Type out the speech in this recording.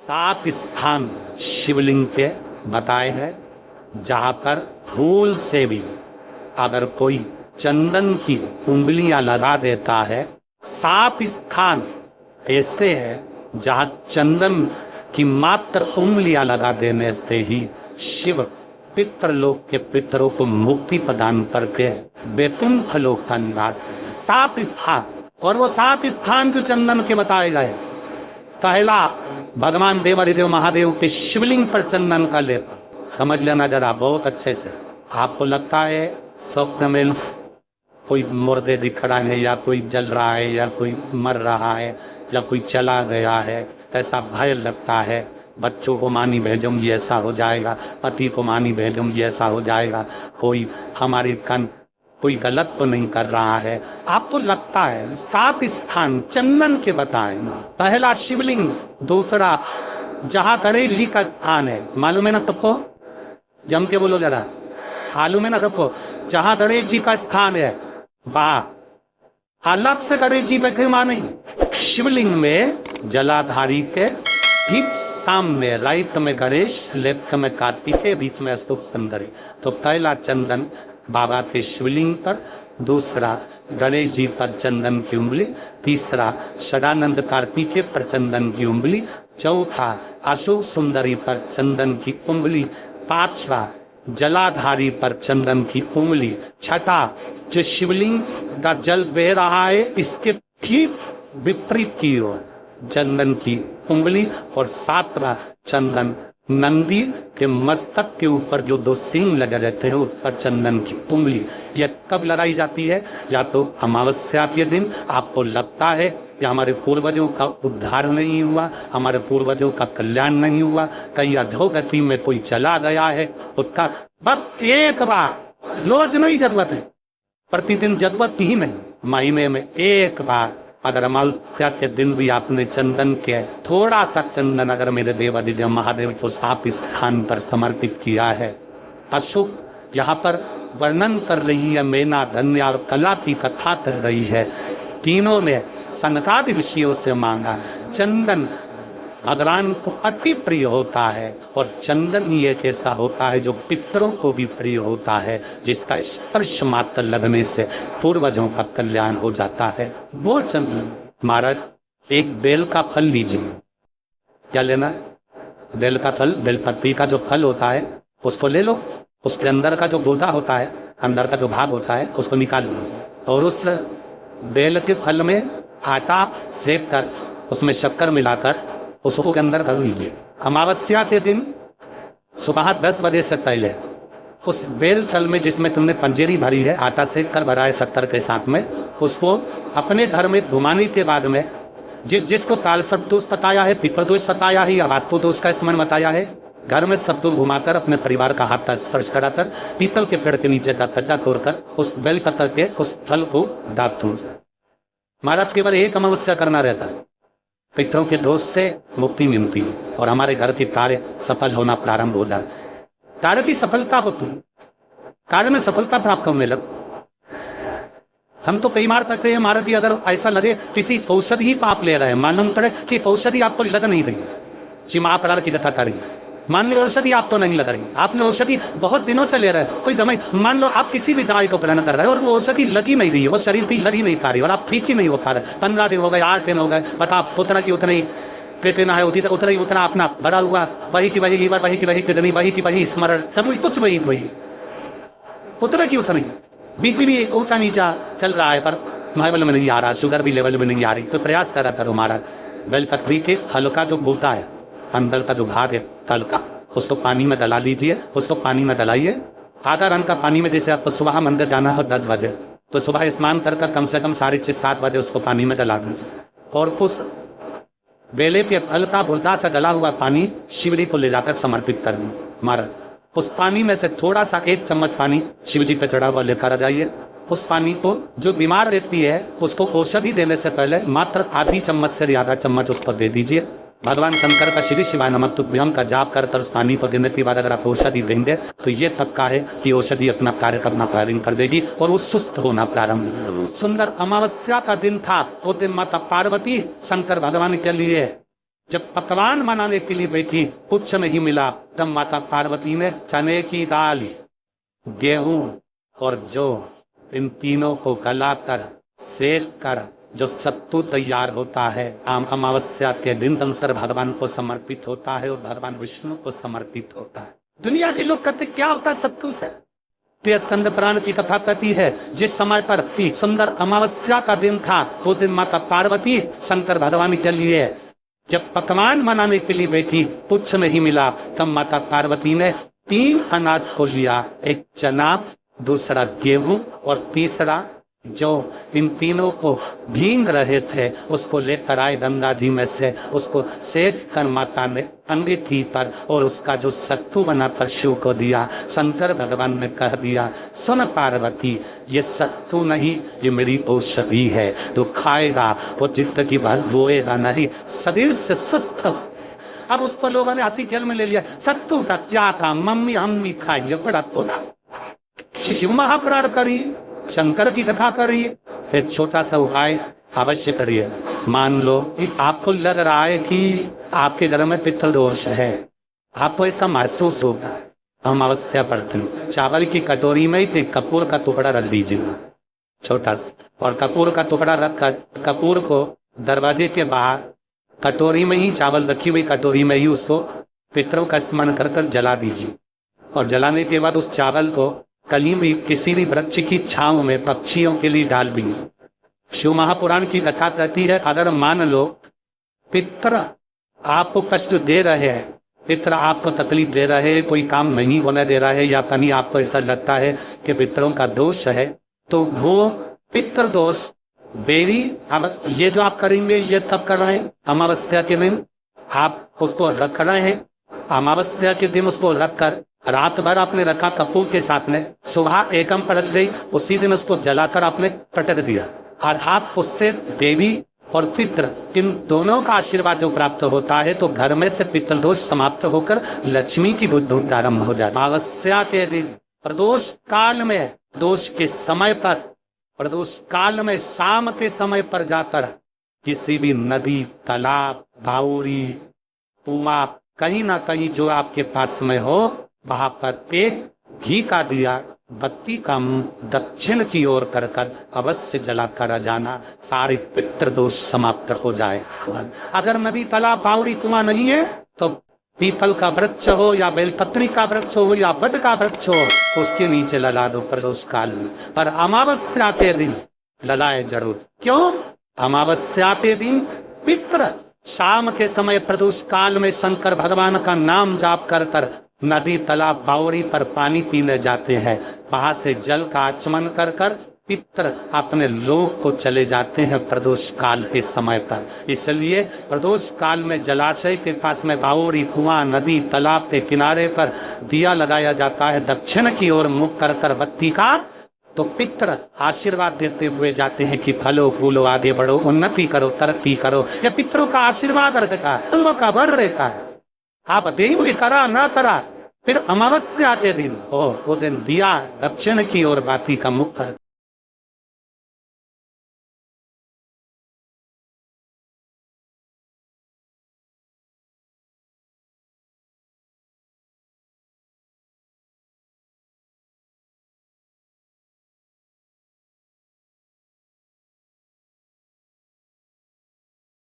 7 स्थान शिवलिंग के बताए हैं जहां पर भूल से भी अगर कोई चंदन की उंगलियां लगा देता है। 7 स्थान ऐसे हैं जहां चंदन की मात्र उंगलियां लगा देने से ही शिव पितृलोक के पितरों को मुक्ति प्रदान करके वैकुंठ लोक का निवास। 7 स्थान, और वो 7 स्थान जो चंदन के बताए गए। पहला, भगवान देवादिदेव महादेव के शिवलिंग पर चंदन का लेप। समझ लेना जरा बहुत अच्छे से। आपको लगता है स्वप्न में कोई मुर्दे दिख रहा है, या कोई जल रहा है, या कोई मर रहा है, या कोई चला गया है, ऐसा भय लगता है। बच्चों को मानी भेजूंगी ऐसा हो जाएगा, पति को मानी भेजूंगी ऐसा हो जाएगा, कोई हमारी कोई गलत तो नहीं कर रहा है। आपको लगता है 7 स्थान चंदन के बताए। पहला शिवलिंग, दूसरा जहां गणेश जी का स्थान है, मालूम है ना सबको? जम के बोलो जरा, मालूम है ना सबको? जहां गणेश जी का स्थान है, वाह, अलग से गणेश जी बैठे माने। शिवलिंग में जलाधारी के ठीक सामने राइट में गणेश, लेफ्ट में कार्तिकेय, बीच में अशोक सुंदरी। तो पहला चंदन बाबा के शिवलिंग पर, दूसरा गणेश जी पर चंदन की उंगली, तीसरा सदानंद कार्तिकेय पर चंदन की उंगली, चौथा अशोक सुंदरी पर चंदन की उंगली, पांचवा जलाधारी पर चंदन की उंगली, छठा जो शिवलिंग का जल बह रहा है इसके ठीक विपरीत की ओर चंदन की उंगली, और 7वां चंदन नंदी के मस्तक के ऊपर जो 2 सींग लगे रहते हैं उस पर चंदन की उंगली। यह कब लगाई जाती है? या तो अमावस्या के दिन। आपको लगता है कि हमारे पूर्वजों का उद्धार नहीं हुआ, हमारे पूर्वजों का कल्याण नहीं हुआ, कहीं अधोगति में कोई चला गया है, उसका बस एक बार, रोज नहीं जरूरत है, प्रतिदिन जरूरत ही नहीं, महीने में एक बार अगर अमावस्या के दिन भी आपने चंदन के थोड़ा सा चंदन अगर मेरे देवादिदेव महादेव को 7 स्थान पर समर्पित किया है। अशोक यहाँ पर वर्णन कर रही है, मेना धन्य और कला की कथा कर रही है। तीनों ने सनकादि ऋषियों से मांगा। चंदन भगवान को अति प्रिय होता है, और चंदन ही एक ऐसा होता है जो पितरों को भी प्रिय होता है, जिसका स्पर्श मात्र लगने से पूर्वजों का कल्याण हो जाता है। वो चंदन, महाराज एक बेल का फल लीजिए। क्या लेना है? बेल का फल, बेलपत्ती का जो फल होता है उसको ले लो, उसके अंदर का जो गूदा होता है, अंदर का जो भाग होता है उसको निकाल लो, और उस बेल के फल में आटा सेक कर उसमें शक्कर मिलाकर उसको के अंदर कर लीजिए। अमावस्या के दिन सुबह 10 बजे से पहले उस बेल फल में जिसमें तुमने पंजेरी भरी है, आटा सेक कर भरा है शक्कर के साथ में, उसको अपने घर में घुमाने के बाद में जिसको कालसर्प दोष बताया है, पितर दोष बताया है, या वास्तु दोष का स्मरण बताया है, घर में सबको घुमाकर अपने परिवार का हाथ का स्पर्श कराकर पीतल के पेड़ के नीचे का खड्डा तोड़कर उस बेल पत्थर के उस फल को दाग दो। महाराज केवल एक अमावस्या करना रहता है, पितरों के दोष से मुक्ति मिलती है और हमारे घर के कार्य सफल होना प्रारंभ हो जाए। कार्य की सफलता होती है, कार्य में सफलता प्राप्त करने लग। हम तो कई बार कहते हैं महाराज जी, अगर ऐसा लगे किसी औषधि पाप ले रहे हैं, मालूम पड़े कि औषधि आपको लग नहीं रही, जी महाप्रकार की कथा करेंगे, मान लो औषधि आप तो नहीं लग रही, आपने औषधि बहुत दिनों से ले रहे हैं, कोई दवाई, मान लो आप किसी भी दवाई को ग्रहण कर रहे हैं और वो औषधि लगी नहीं रही है, वो शरीर की लगी नहीं पा रही और आप ठीक ही नहीं हो पा रहे, 15 दिन हो गए, 8 दिन हो गए, बता उतना की उतना ही पेट लेना है, उतना ही उतना अपना भरा हुआ, वही की वही लीवर, वही की वही किडनी, वही की वही स्मरण, सब कुछ वही उतना की उतना ही, बीपी भी ऊंचा नीचा चल रहा है, पर लेवल में नहीं आ रहा, शुगर भी लेवल में नहीं आ रही, तो प्रयास करा करो महाराज। बेलपत्री के फल का जो बूटा है, अंदर का जो भाग है फल का, उसको पानी में डला लीजिए, उसको पानी में डलाइए, आधा रन का पानी में, जैसे आपको सुबह मंदिर जाना हो 10 बजे, तो सुबह स्नान कर कम से कम 6:30-7 बजे उसको पानी में डला दीजिए, और उस बेले के फल का बुर्दा सा डला हुआ पानी शिव जी को ले जाकर समर्पित कर दें। महाराज उस पानी में से थोड़ा सा 1 चम्मच पानी शिव जी पे चढ़ा हुआ लेकर आ जाइए। उस पानी को जो बीमार रहती है उसको औषधि देने से पहले मात्र आधी चम्मच से आधा चम्मच उस पर दे दीजिए। भगवान शंकर का श्री शिवाय नमः तुभ्यम का जाप कर उस पानी को देने के बाद अगर आप औषधि देंगे तो ये पक्का है कि औषधि अपना कार्य करना प्रारंभ कर देगी और वो सुस्त होना प्रारंभ। सुंदर अमावस्या का दिन था, वो दिन माता पार्वती शंकर भगवान के लिए जब पकवान बनाने के लिए बैठी, कुछ नहीं मिला, तब माता पार्वती ने चने की दाल, गेहूं और जौ, इन तीनों को गलाकर सेक कर जो सत्तू तैयार होता है, अमावस्या के दिन शंकर भगवान को समर्पित होता है और भगवान विष्णु को समर्पित होता है। दुनिया के लोग कहते क्या होता है सत्तू से? स्कंद पुराण की कथा कहती है, जिस समय पर सुंदर अमावस्या का दिन था, वो दिन माता पार्वती शंकर भगवान के लिए जब पकवान बनाने के लिए बैठी, कुछ नहीं मिला, तब माता पार्वती ने 3 अनाज को लिया, एक चना, दूसरा गेहूं और तीसरा जो, इन तीनों को भींग रहे थे उसको लेकर आए गंगा जी में से, उसको सेक कर माता ने अंगीठी पर और उसका जो सत्तू बना कर शिव को दिया। शंकर भगवान ने कह दिया, सुन पार्वती, ये सत्तू नहीं, ये मेरी औषधि है, तो खाएगा वो जिंदगी भर रोएगा नहीं, शरीर से स्वस्थ। अब उसको लोगों ने हंसी खेल में ले लिया, सत्तू का क्या था, मम्मी हम भी खाएंगे, बड़ा थोड़ा। शिव महापुराण करिए, शंकर की कथा करिए, फिर छोटा सा उपाय अवश्य करिए। मान लो कि आपको लग रहा है कि आपके घर में पित्तल दोष है, आपको ऐसा महसूस होगा, अमावस्या पर दिन चावल की कटोरी में ही कपूर का टुकड़ा रख दीजिए, छोटा सा, और कपूर का टुकड़ा रखकर कपूर को दरवाजे के बाहर कटोरी में ही, चावल रखी हुई कटोरी में ही उसको पितरों का स्मरण कर कर जला दीजिए। और जलाने के बाद उस चावल को कहीं भी किसी भी वृक्ष की छांव में पक्षियों के लिए डाल दी। शिव महापुराण की कथा कहती है, अगर मान लो पितर आपको कष्ट दे रहे हैं, पितर आपको तकलीफ दे रहे हैं, कोई काम नहीं होने दे रहा है, या कहीं आपको ऐसा लगता है कि पितरों का दोष है, तो वो पितर दोष बेरी, अब ये जो आप करेंगे ये तब कर रहे हैं अमावस्या के दिन, आप उसको रख रहे हैं, अमावस्या के दिन उसको रखकर रात भर आपने रखा कपूर के साथ में, सुबह एकम पलट गई, उसी दिन उसको जलाकर आपने पटक दिया, और आप उससे देवी और पितर इन दोनों का आशीर्वाद जो प्राप्त होता है, तो घर में से पितृ दोष समाप्त होकर लक्ष्मी की बुद्धि आरंभ हो जाए। अमावस्या के दिन प्रदोष काल में, दोष के समय पर, प्रदोष काल में शाम के समय पर जाकर किसी भी नदी, तालाब, बावड़ी, कुआं, कहीं ना कहीं जो आपके पास में हो, वहां पर एक घी का दिया, बत्ती का मुंह दक्षिण की ओर कर कर अवश्य जलाकर जाना, सारे पितृ दोष समाप्त हो जाए। अगर नदी, तालाब, बावड़ी, कुआं नहीं है तो पीपल का वृक्ष हो या बेलपत्री का वृक्ष हो या बट का वृक्ष हो, उसके नीचे लगा दो प्रदोष काल में। पर अमावस्या के दिन ललाए जरूर। क्यों? अमावस्या के दिन पितृ शाम के समय प्रदोष काल में शंकर भगवान का नाम जाप कर कर नदी, तालाब, बावड़ी पर पानी पीने जाते हैं, वहां से जल का आचमन कर कर पितृ अपने लोक को चले जाते हैं प्रदोष काल के समय पर। इसलिए प्रदोष काल में जलाशय के पास में, बावड़ी, कुआं, नदी, तालाब के किनारे पर दिया लगाया जाता है, दक्षिण की ओर मुख कर कर बत्ती का, तो पितृ आशीर्वाद देते हुए जाते हैं कि फलो फूलो, आगे बढ़ो, उन्नति करो, तरक्की करो। यह पितरों का आशीर्वाद रहता है, उन का बर रहता है। आप देव करा ना करा, फिर अमावस्या के दिन वो दिन दिया दक्षिण की ओर बाती का मुख